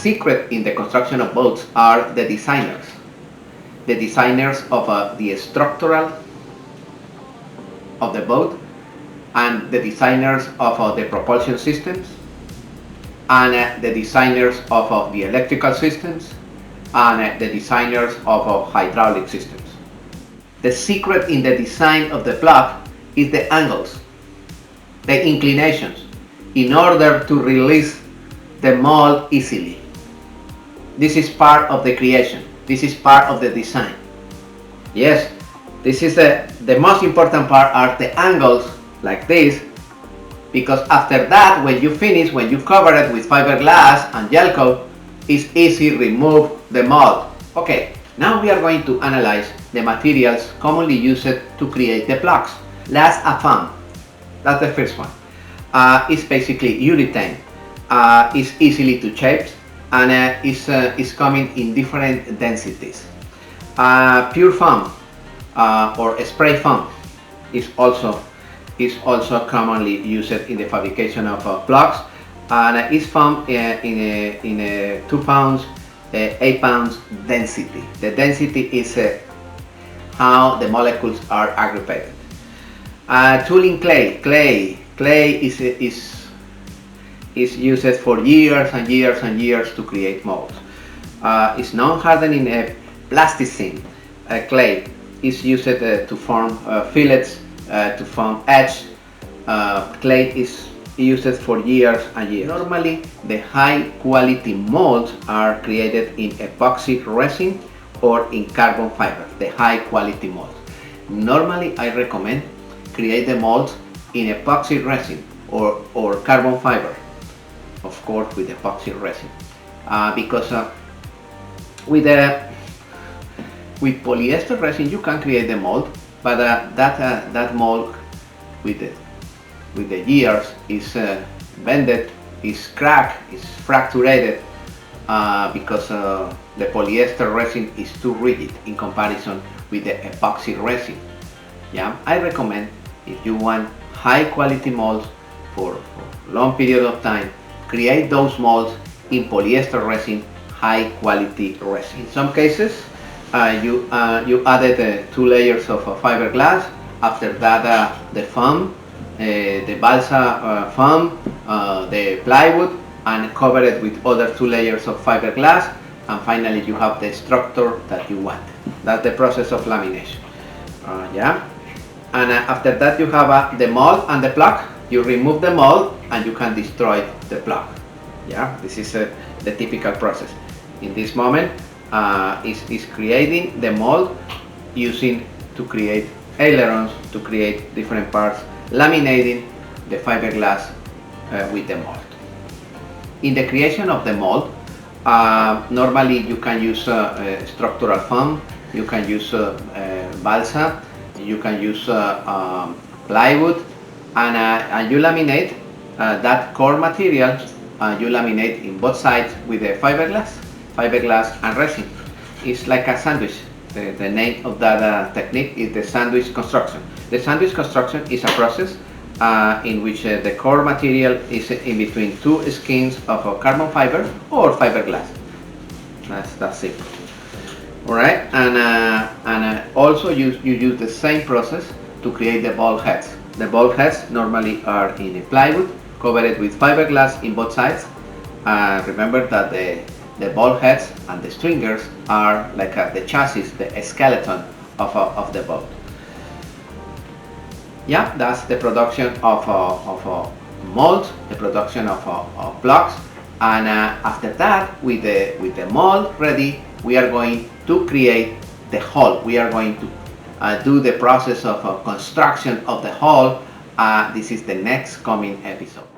secret in the construction of boats are the designers. The designers of the structural of the boat, and the designers of the propulsion systems, and the designers of the electrical systems, and the designers of hydraulic systems. The secret in the design of the block is the angles, the inclinations, in order to release the mold easily. This is part of the creation. This is part of the design. Yes, this is the most important part are the angles like this, because after that, when you finish, when you cover it with fiberglass and gel coat, it's easy to remove the mold. Okay, now we are going to analyze the materials commonly used to create the blocks. That's a foam. That's the first one. It's basically urethane. It's easily to shape, and it's coming in different densities. Pure foam or spray foam is also commonly used in the fabrication of blocks, and it's found in a 2 pounds, 8 pounds density. The density is how the molecules are aggravated. Tooling clay. Clay is used for years and years and years to create molds. It's non-hardening plasticine. Clay is used to form fillets, to form edge. Clay is used for years and years. Normally, the high quality molds are created in epoxy resin or in carbon fiber, the high quality molds. Normally, I recommend create the molds in epoxy resin or carbon fiber, of course with epoxy resin, because with polyester resin you can create the mold, but that mold with the years is bended, is cracked, is fractured, because the polyester resin is too rigid in comparison with the epoxy resin. Yeah, I recommend, if you want high quality molds for long period of time, create those molds in polyester resin, high quality resin. In some cases, you added 2 layers of fiberglass. After that, the foam, the balsa foam, the plywood, and cover it with other 2 layers of fiberglass, and finally you have the structure that you want. That's the process of lamination. Yeah, and after that you have the mold and the block. You remove the mold and you can destroy the block. Yeah, this is the typical process. In this moment, is creating the mold using to create ailerons, to create different parts, laminating the fiberglass with the mold. In the creation of the mold, normally you can use structural foam, you can use balsa, you can use plywood, and you laminate that core material. You laminate in both sides with the fiberglass and resin. It's like a sandwich. The name of that technique is the sandwich construction. The sandwich construction is a process in which the core material is in between 2 skins of carbon fiber or fiberglass. That's it. All right, and also you use the same process to create the ball heads. The ball heads normally are in a plywood, covered with fiberglass in both sides. Remember that the ball heads and the stringers are like the chassis, the skeleton of the boat. Yeah, that's the production of molds, the production of blocks, and after that, with the mold ready, we are going to create the hull. We are going to do the process of construction of the hull. This is the next coming episode.